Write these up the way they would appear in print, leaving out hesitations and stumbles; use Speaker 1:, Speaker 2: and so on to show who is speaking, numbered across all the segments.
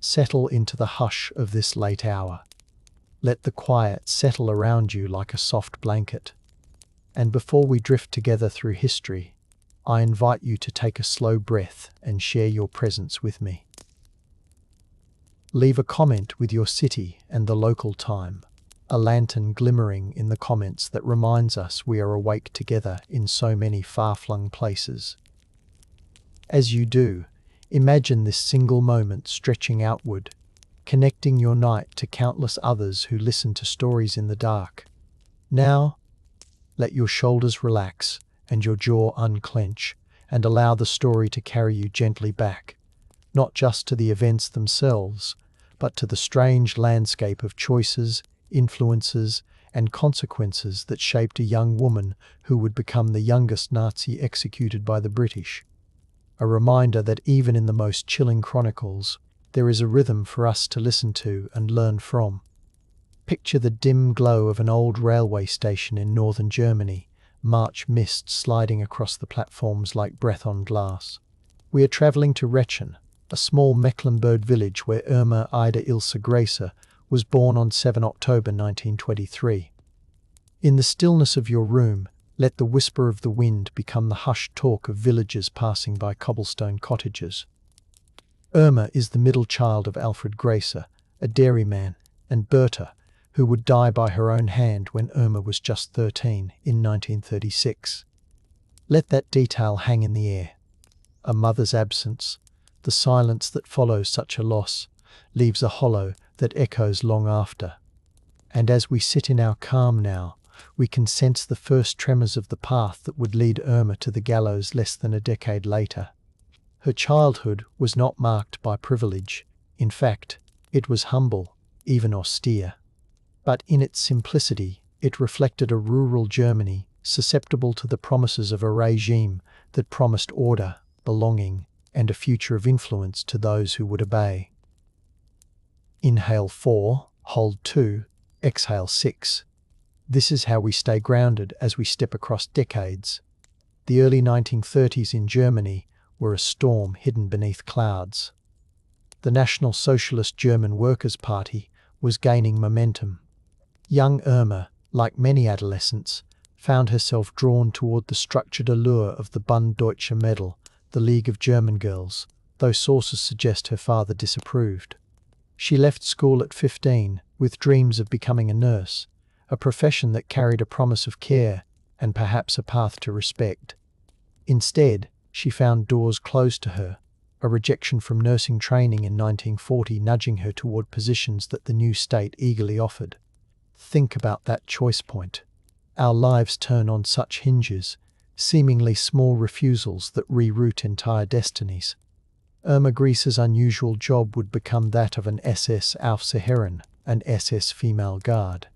Speaker 1: Settle into the hush of this late hour. Let the quiet settle around you like a soft blanket. And before we drift together through history, I invite you to take a slow breath and share your presence with me. Leave a comment with your city and the local time, a lantern glimmering in the comments that reminds us we are awake together in so many far-flung places. As you do, imagine this single moment stretching outward, connecting your night to countless others who listen to stories in the dark. Now, let your shoulders relax and your jaw unclench, and allow the story to carry you gently back, not just to the events themselves, but to the strange landscape of choices, influences, and consequences that shaped a young woman who would become the youngest Nazi executed by the British. A reminder that even in the most chilling chronicles, there is a rhythm for us to listen to and learn from. Picture the dim glow of an old railway station in northern Germany, March mist sliding across the platforms like breath on glass. We are travelling to Rechen, a small Mecklenburg village where Irma Grese was born on 7 October 1923. In the stillness of your room, let the whisper of the wind become the hushed talk of villagers passing by cobblestone cottages. Irma is the middle child of Alfred Grese, a dairyman, and Berta, who would die by her own hand when Irma was just 13 in 1936. Let that detail hang in the air. A mother's absence, the silence that follows such a loss, leaves a hollow that echoes long after. And as we sit in our calm now, we can sense the first tremors of the path that would lead Irma to the gallows less than a decade later. Her childhood was not marked by privilege. In fact, it was humble, even austere. But in its simplicity, it reflected a rural Germany susceptible to the promises of a regime that promised order, belonging, and a future of influence to those who would obey. Inhale 4, hold 2, exhale 6. This is how we stay grounded as we step across decades. The early 1930s in Germany were a storm hidden beneath clouds. The National Socialist German Workers' Party was gaining momentum. Young Irma, like many adolescents, found herself drawn toward the structured allure of the Bund Deutsche Mädel, the League of German Girls, though sources suggest her father disapproved. She left school at 15 with dreams of becoming a nurse, a profession that carried a promise of care and perhaps a path to respect. Instead, she found doors closed to her, a rejection from nursing training in 1940 nudging her toward positions that the new state eagerly offered. Think about that choice point. Our lives turn on such hinges, seemingly small refusals that reroute entire destinies. Irma Grese's unusual job would become that of an SS Aufseherin, an SS female guard.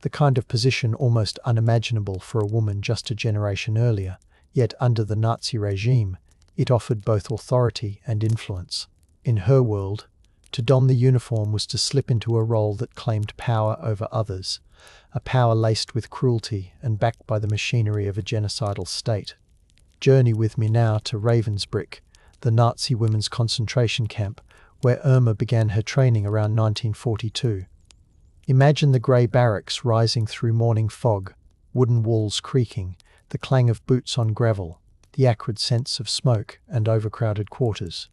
Speaker 1: The kind of position almost unimaginable for a woman just a generation earlier, yet under the Nazi regime, it offered both authority and influence. In her world, to don the uniform was to slip into a role that claimed power over others, a power laced with cruelty and backed by the machinery of a genocidal state. Journey with me now to Ravensbrück, the Nazi women's concentration camp, where Irma began her training around 1942. Imagine the grey barracks rising through morning fog, wooden walls creaking, the clang of boots on gravel, the acrid sense of smoke and overcrowded quarters.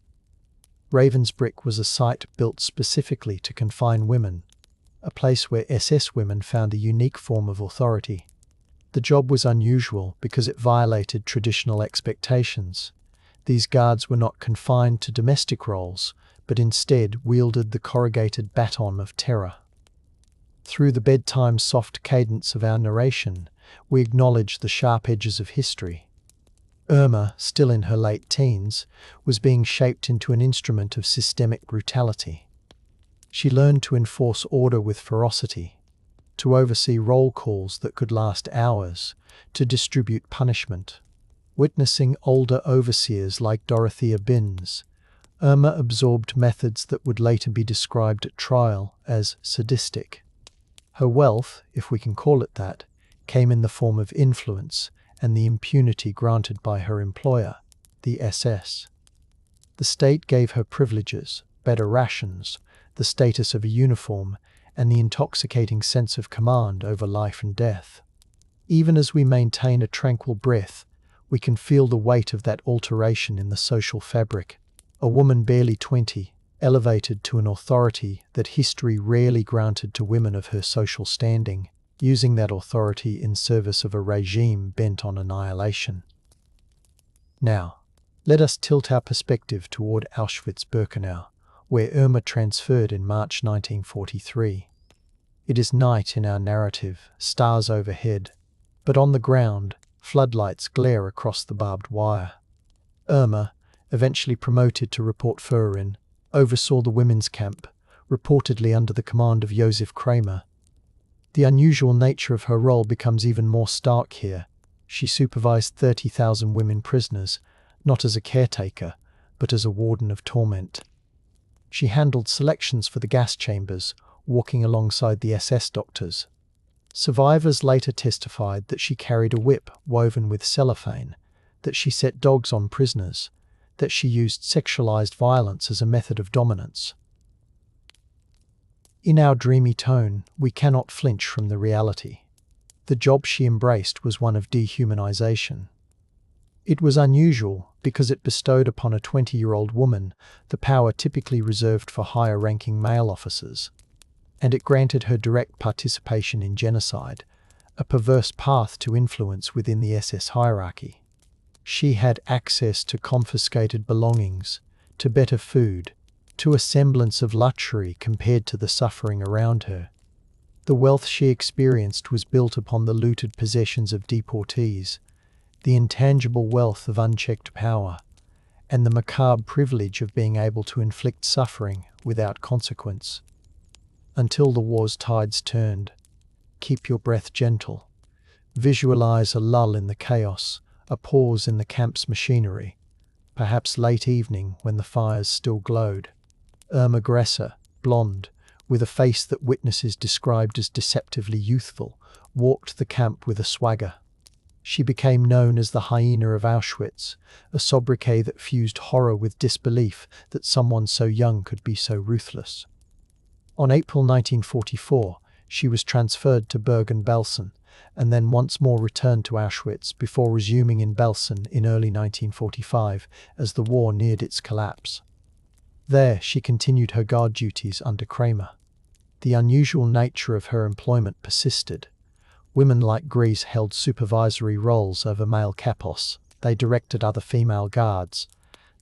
Speaker 1: Ravensbrück was a site built specifically to confine women, a place where SS women found a unique form of authority. The job was unusual because it violated traditional expectations. These guards were not confined to domestic roles, but instead wielded the corrugated baton of terror. Through the bedtime soft cadence of our narration, we acknowledge the sharp edges of history. Irma, still in her late teens, was being shaped into an instrument of systemic brutality. She learned to enforce order with ferocity, to oversee roll calls that could last hours, to distribute punishment. Witnessing older overseers like Dorothea Binns, Irma absorbed methods that would later be described at trial as sadistic. Her wealth, if we can call it that, came in the form of influence and the impunity granted by her employer, the SS. The state gave her privileges, better rations, the status of a uniform, and the intoxicating sense of command over life and death. Even as we maintain a tranquil breath, we can feel the weight of that alteration in the social fabric. A woman barely 20, elevated to an authority that history rarely granted to women of her social standing, using that authority in service of a regime bent on annihilation. Now, let us tilt our perspective toward Auschwitz-Birkenau, where Irma transferred in March 1943. It is night in our narrative, stars overhead, but on the ground, floodlights glare across the barbed wire. Irma, eventually promoted to Reportführerin, oversaw the women's camp, reportedly under the command of Josef Kramer. The unusual nature of her role becomes even more stark here. She supervised 30,000 women prisoners, not as a caretaker, but as a warden of torment. She handled selections for the gas chambers, walking alongside the SS doctors. Survivors later testified that she carried a whip woven with cellophane, that she set dogs on prisoners, that she used sexualized violence as a method of dominance. In our dreamy tone, we cannot flinch from the reality. The job she embraced was one of dehumanization. It was unusual because it bestowed upon a 20-year-old woman the power typically reserved for higher-ranking male officers, and it granted her direct participation in genocide, a perverse path to influence within the SS hierarchy. She had access to confiscated belongings, to better food, to a semblance of luxury compared to the suffering around her. The wealth she experienced was built upon the looted possessions of deportees, the intangible wealth of unchecked power, and the macabre privilege of being able to inflict suffering without consequence. Until the war's tides turned. Keep your breath gentle. Visualize a lull in the chaos, a pause in the camp's machinery, perhaps late evening when the fires still glowed. Irma Grese, blonde, with a face that witnesses described as deceptively youthful, walked the camp with a swagger. She became known as the hyena of Auschwitz, a sobriquet that fused horror with disbelief that someone so young could be so ruthless. On April 1944, she was transferred to Bergen-Belsen, and then once more returned to Auschwitz before resuming in Belsen in early 1945 as the war neared its collapse. There, she continued her guard duties under Kramer. The unusual nature of her employment persisted. Women like Grese held supervisory roles over male capos. They directed other female guards.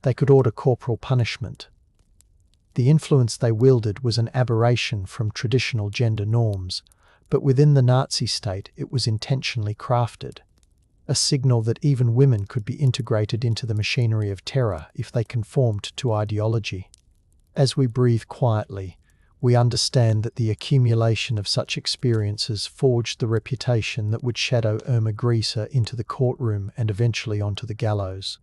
Speaker 1: They could order corporal punishment. The influence they wielded was an aberration from traditional gender norms, but within the Nazi state it was intentionally crafted. A signal that even women could be integrated into the machinery of terror if they conformed to ideology. As we breathe quietly, we understand that the accumulation of such experiences forged the reputation that would shadow Irma Grese into the courtroom and eventually onto the gallows.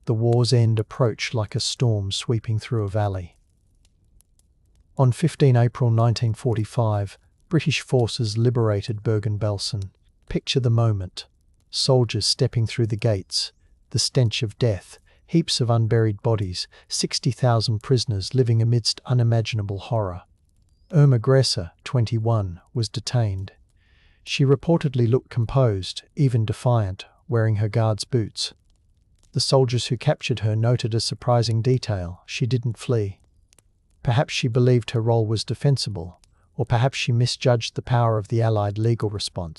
Speaker 1: The war's end approached like a storm sweeping through a valley. On 15 April 1945, British forces liberated Bergen-Belsen. Picture the moment. Soldiers stepping through the gates, the stench of death, heaps of unburied bodies, 60,000 prisoners living amidst unimaginable horror. Irma Grese, 21, was detained. She reportedly looked composed, even defiant, wearing her guard's boots. The soldiers who captured her noted a surprising detail: she didn't flee. Perhaps she believed her role was defensible, or perhaps she misjudged the power of the Allied legal response.